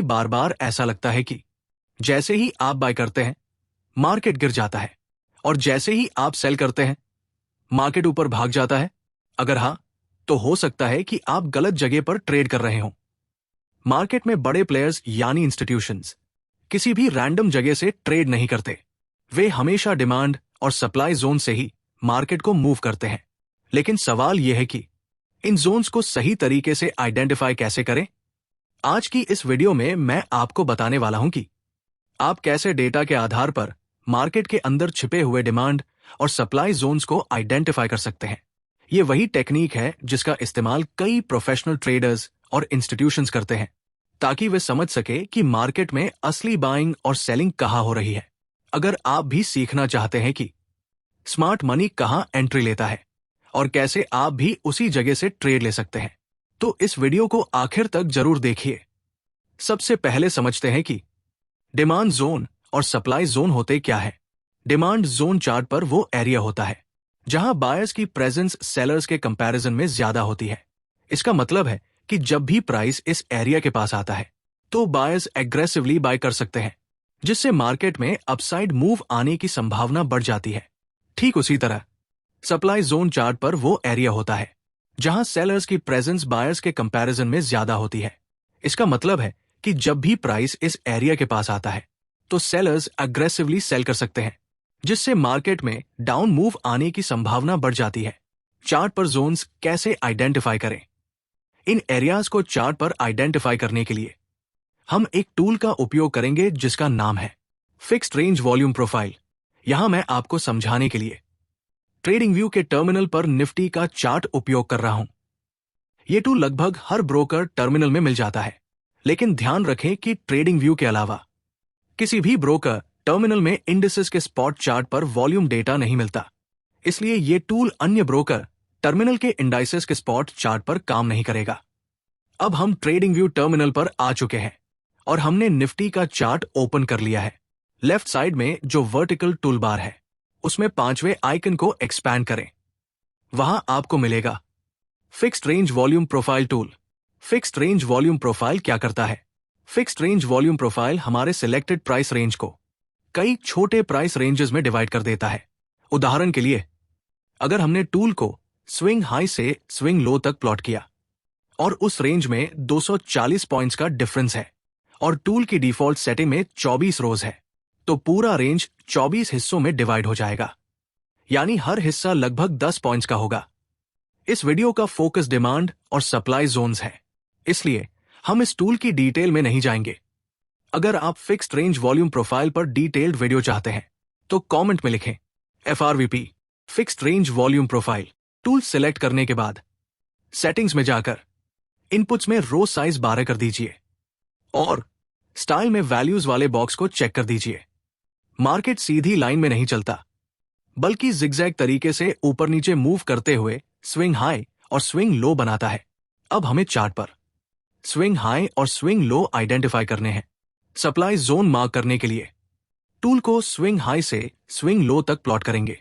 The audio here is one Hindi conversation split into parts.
बार बार ऐसा लगता है कि जैसे ही आप बाय करते हैं मार्केट गिर जाता है और जैसे ही आप सेल करते हैं मार्केट ऊपर भाग जाता है? अगर हाँ, तो हो सकता है कि आप गलत जगह पर ट्रेड कर रहे हों। मार्केट में बड़े प्लेयर्स यानी इंस्टीट्यूशंस किसी भी रैंडम जगह से ट्रेड नहीं करते। वे हमेशा डिमांड और सप्लाई जोन से ही मार्केट को मूव करते हैं। लेकिन सवाल यह है कि इन जोन्स को सही तरीके से आइडेंटिफाई कैसे करें? आज की इस वीडियो में मैं आपको बताने वाला हूं कि आप कैसे डेटा के आधार पर मार्केट के अंदर छिपे हुए डिमांड और सप्लाई जोन्स को आइडेंटिफाई कर सकते हैं। ये वही टेक्निक है जिसका इस्तेमाल कई प्रोफेशनल ट्रेडर्स और इंस्टीट्यूशंस करते हैं ताकि वे समझ सके कि मार्केट में असली बाइंग और सेलिंग कहां हो रही है। अगर आप भी सीखना चाहते हैं कि स्मार्ट मनी कहां एंट्री लेता है और कैसे आप भी उसी जगह से ट्रेड ले सकते हैं, तो इस वीडियो को आखिर तक जरूर देखिए। सबसे पहले समझते हैं कि डिमांड जोन और सप्लाई जोन होते क्या है। डिमांड जोन चार्ट पर वो एरिया होता है जहां बायर्स की प्रेजेंस सेलर्स के कंपैरिजन में ज्यादा होती है। इसका मतलब है कि जब भी प्राइस इस एरिया के पास आता है तो बायर्स एग्रेसिवली बाय कर सकते हैं, जिससे मार्केट में अपसाइड मूव आने की संभावना बढ़ जाती है। ठीक उसी तरह सप्लाई जोन चार्ट पर वो एरिया होता है जहां सेलर्स की प्रेजेंस बायर्स के कंपैरिजन में ज्यादा होती है। इसका मतलब है कि जब भी प्राइस इस एरिया के पास आता है तो सेलर्स अग्रेसिवली सेल कर सकते हैं, जिससे मार्केट में डाउन मूव आने की संभावना बढ़ जाती है। चार्ट पर जोन्स कैसे आइडेंटिफाई करें? इन एरियाज को चार्ट पर आइडेंटिफाई करने के लिए हम एक टूल का उपयोग करेंगे जिसका नाम है फिक्स्ड रेंज वॉल्यूम प्रोफाइल। यहां मैं आपको समझाने के लिए ट्रेडिंग व्यू के टर्मिनल पर निफ्टी का चार्ट उपयोग कर रहा हूं। यह टूल लगभग हर ब्रोकर टर्मिनल में मिल जाता है, लेकिन ध्यान रखें कि ट्रेडिंग व्यू के अलावा किसी भी ब्रोकर टर्मिनल में इंडिसेस के स्पॉट चार्ट पर वॉल्यूम डेटा नहीं मिलता। इसलिए यह टूल अन्य ब्रोकर टर्मिनल के इंडाइसेस के स्पॉट चार्ट पर काम नहीं करेगा। अब हम ट्रेडिंग व्यू टर्मिनल पर आ चुके हैं और हमने निफ्टी का चार्ट ओपन कर लिया है। लेफ्ट साइड में जो वर्टिकल टूल बार है उसमें 5वें आइकन को एक्सपैंड करें। वहां आपको मिलेगा fixed range volume profile tool. Fixed range volume profile क्या करता है? फिक्स्ड रेंज वॉल्यूम प्रोफाइल हमारे सिलेक्टेड प्राइस रेंज को कई छोटे प्राइस रेंजेस में डिवाइड कर देता है। उदाहरण के लिए, अगर हमने टूल को स्विंग हाई से स्विंग लो तक प्लॉट किया और उस रेंज में 240 पॉइंट्स का डिफरेंस है और टूल की डिफॉल्ट सेटिंग में 24 रोज है, तो पूरा रेंज 24 हिस्सों में डिवाइड हो जाएगा, यानी हर हिस्सा लगभग 10 पॉइंट्स का होगा। इस वीडियो का फोकस डिमांड और सप्लाई जोन्स है, इसलिए हम इस टूल की डिटेल में नहीं जाएंगे। अगर आप फिक्स्ड रेंज वॉल्यूम प्रोफाइल पर डिटेल्ड वीडियो चाहते हैं तो कमेंट में लिखें FRVP fixed range volume profile. Tool select करने के बाद सेटिंग्स में जाकर इनपुट्स में रो साइज 12 कर दीजिए और स्टाइल में वैल्यूज वाले बॉक्स को चेक कर दीजिए। मार्केट सीधी लाइन में नहीं चलता, बल्कि जिगजैग तरीके से ऊपर नीचे मूव करते हुए स्विंग हाई और स्विंग लो बनाता है। अब हमें चार्ट पर स्विंग हाई और स्विंग लो आइडेंटिफाई करने हैं। सप्लाई जोन मार्क करने के लिए टूल को स्विंग हाई से स्विंग लो तक प्लॉट करेंगे।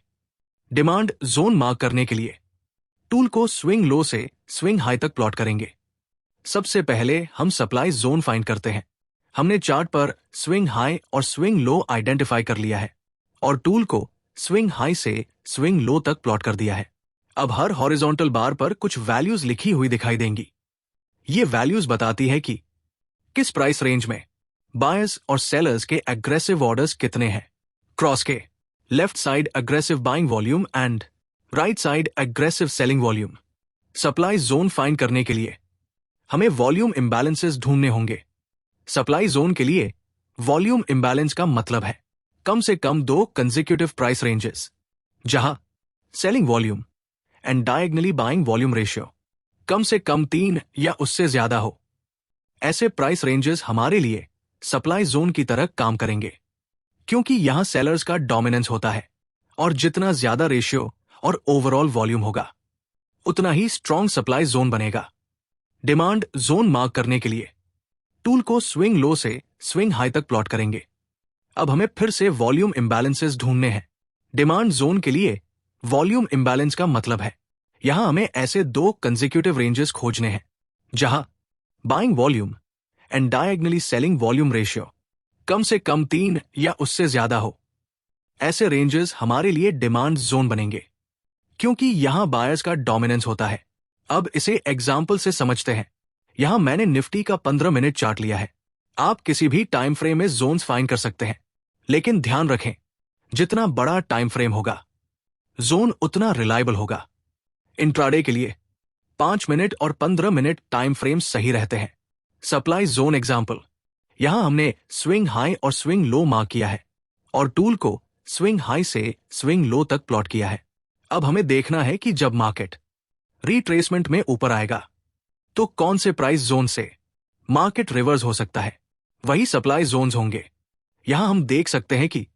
डिमांड जोन मार्क करने के लिए टूल को स्विंग लो से स्विंग हाई तक प्लॉट करेंगे। सबसे पहले हम सप्लाई जोन फाइंड करते हैं। हमने चार्ट पर स्विंग हाई और स्विंग लो आइडेंटिफाई कर लिया है और टूल को स्विंग हाई से स्विंग लो तक प्लॉट कर दिया है। अब हर हॉरिजॉन्टल बार पर कुछ वैल्यूज लिखी हुई दिखाई देंगी। ये वैल्यूज बताती है कि किस प्राइस रेंज में बायर्स और सेलर्स के एग्रेसिव ऑर्डर्स कितने हैं। क्रॉस के left side aggressive buying volume and right side aggressive selling volume. Supply zone find करने के लिए हमें वॉल्यूम इम्बैलेंसेस ढूंढने होंगे। सप्लाई जोन के लिए वॉल्यूम इम्बैलेंस का मतलब है कम से कम 2 कंसेक्यूटिव प्राइस रेंजेस जहां selling volume and diagonally buying volume ratio कम से कम 3 या उससे ज्यादा हो। ऐसे प्राइस रेंजेस हमारे लिए सप्लाई जोन की तरह काम करेंगे, क्योंकि यहां सेलर्स का डोमिनेंस होता है और जितना ज्यादा रेशियो और ओवरऑल वॉल्यूम होगा उतना ही स्ट्रॉन्ग सप्लाई जोन बनेगा। डिमांड जोन मार्क करने के लिए टूल को स्विंग लो से स्विंग हाई तक प्लॉट करेंगे। अब हमें फिर से वॉल्यूम इम्बैलेंसेस ढूंढने हैं। डिमांड जोन के लिए वॉल्यूम इम्बैलेंस का मतलब है यहां हमें ऐसे 2 कंसेक्यूटिव रेंजेस खोजने हैं जहां buying volume and diagonally selling volume ratio कम से कम 3 या उससे ज्यादा हो। ऐसे रेंजेस हमारे लिए डिमांड जोन बनेंगे क्योंकि यहां बायर्स का डोमिनेंस होता है। अब इसे एग्जाम्पल से समझते हैं। यहां मैंने निफ्टी का 15 मिनट चार्ट लिया है। आप किसी भी टाइम फ्रेम में जोन्स फाइंड कर सकते हैं, लेकिन ध्यान रखें, जितना बड़ा टाइम फ्रेम होगा जोन उतना रिलायबल होगा। इंट्राडे के लिए 5 मिनट और 15 मिनट टाइम फ्रेम सही रहते हैं। सप्लाई जोन एग्जाम्पल, यहां हमने स्विंग हाई और स्विंग लो मार्क किया है और टूल को स्विंग हाई से स्विंग लो तक प्लॉट किया है। अब हमें देखना है कि जब मार्केट रिट्रेसमेंट में ऊपर आएगा तो कौन से प्राइस जोन से मार्केट रिवर्स हो सकता है। वही सप्लाई जोन्स होंगे। यहां हम देख सकते हैं कि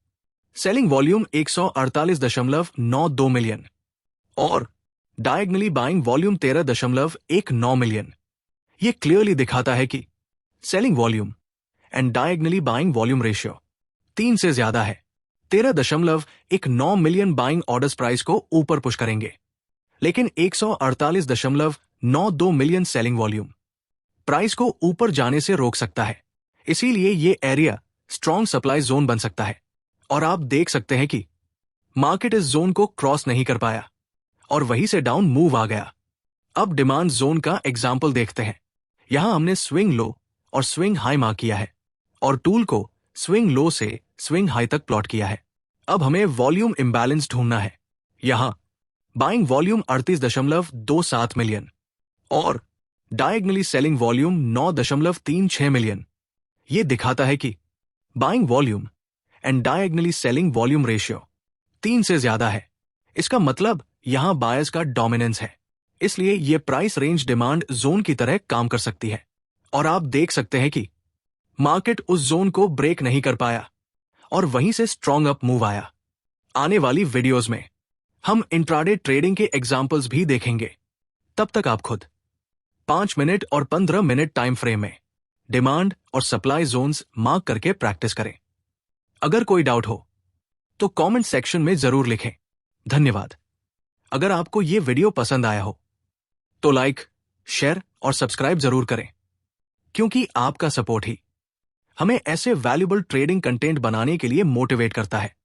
सेलिंग वॉल्यूम 148.92 मिलियन और डायगनली बाइंग वॉल्यूम 13.19 मिलियन। यह क्लियरली दिखाता है कि selling volume and diagonally buying volume ratio 3 से ज्यादा है। 13.19 मिलियन बाइंग ऑर्डर्स प्राइस को ऊपर पुश करेंगे, लेकिन 148.92 मिलियन सेलिंग वॉल्यूम प्राइस को ऊपर जाने से रोक सकता है। इसीलिए यह एरिया स्ट्रॉन्ग सप्लाई जोन बन सकता है। और आप देख सकते हैं कि मार्केट इस जोन को क्रॉस नहीं कर पाया और वहीं से डाउन मूव आ गया। अब डिमांड जोन का एग्जाम्पल देखते हैं। यहां हमने स्विंग लो और स्विंग हाई मार्क किया है और टूल को स्विंग लो से स्विंग हाई तक प्लॉट किया है। अब हमें वॉल्यूम इंबैलेंस ढूंढना है। यहां बाइंग वॉल्यूम 38.27 मिलियन और डायगनली सेलिंग वॉल्यूम 9.36 मिलियन। यह दिखाता है कि buying volume and diagonally selling volume ratio 3 से ज्यादा है। इसका मतलब यहां बायर्स का डोमिनेंस है, इसलिए यह प्राइस रेंज डिमांड जोन की तरह काम कर सकती है। और आप देख सकते हैं कि मार्केट उस जोन को ब्रेक नहीं कर पाया और वहीं से स्ट्रॉन्ग अप मूव आया। आने वाली वीडियोस में हम इंट्राडे ट्रेडिंग के एग्जाम्पल्स भी देखेंगे। तब तक आप खुद 5 मिनट और 15 मिनट टाइम फ्रेम में डिमांड और सप्लाई जोन्स मार्क करके प्रैक्टिस करें। अगर कोई डाउट हो तो कमेंट सेक्शन में जरूर लिखें। धन्यवाद। अगर आपको यह वीडियो पसंद आया हो तो लाइक, शेयर और सब्सक्राइब जरूर करें, क्योंकि आपका सपोर्ट ही हमें ऐसे वैल्यूएबल ट्रेडिंग कंटेंट बनाने के लिए मोटिवेट करता है।